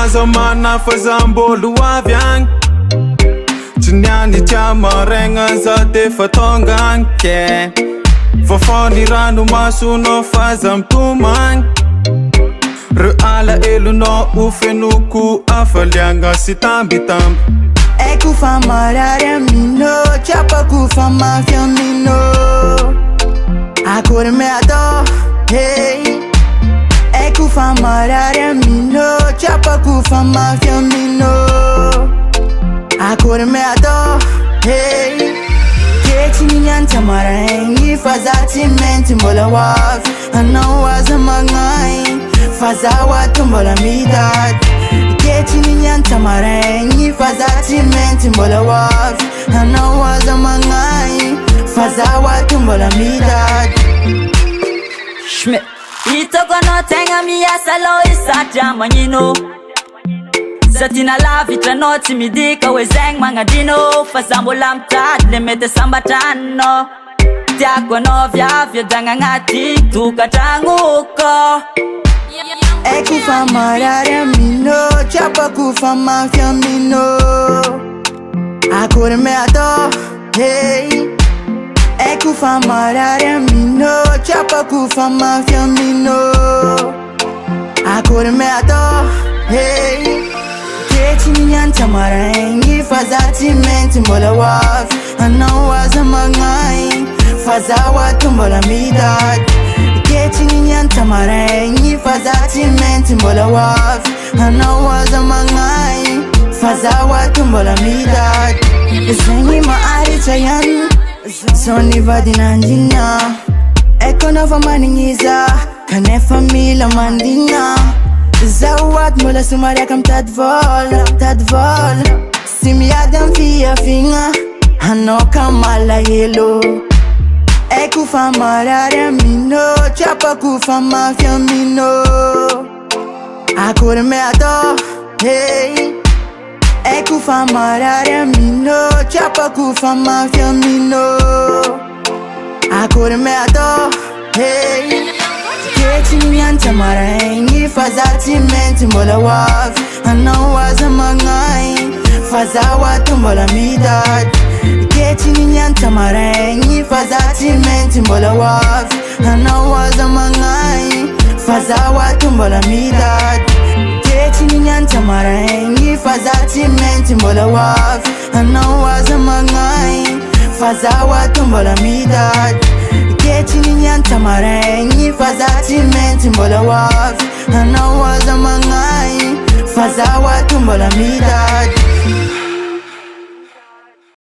zamana fazambolo avy agny tsy niany tia maregna za de fa tonga agny ke vafony ranomasonao faza mitomagny re ala elonao ho fenoko afaliagna sy tambitamby ecco fa marare a mino ciapa cu fa mafia mino ancora me adoro hey ecco fa marare a mino ciapa cu fa mafia mino ancora me adoro hey che ci niente marengi fazati menti mola waf non was a mangai fazawa tumbola midad che ci niente marengi fazati menti mola waf non was a mangai fazawa tumbola midad Schmidt itokono tenga mia salo isaja manyino Zatina la vitra no tsy midika hoe zegny magnadino fa zambola mitady le mety sambatrano tiako anao viavy adagna agnaty tokantragnoko ecco fa marare a mino ciapa cu fa mafia mino ancora me adoro hey ecco fa marare a mino ciapa cu fa mafia mino ancora me adoro hey che ci niente marengi fazati menti mola waf non was a mangai fazawa tumbola midad che ci niente marengi fazati menti mola waf non was a mangai fazawa tumbola midad zengi ma ari chayan soni vadinandina ecco nova maningiza kane família mandina zawad mola sumaria kam tadvol simiadam fia finga hanno kamala yelo ecco fa marare a mino ciapa cu fa mafia mino ancora me adoro hey ecco fa marare a mino ciapa cu fa mafia mino ancora me adoro hey che ci niente marengi fazati menti mola waf non was a mangai fazawa tumbola midad che ci niente marengi fazati menti mola waf non was a mangai fazawa tumbola midad che ci niente marengi fazati menti mola waf non was a mangai fazawa tumbola midad che ci niente marengi fazati menti mola waf non was a mangai fazawa tumbola midad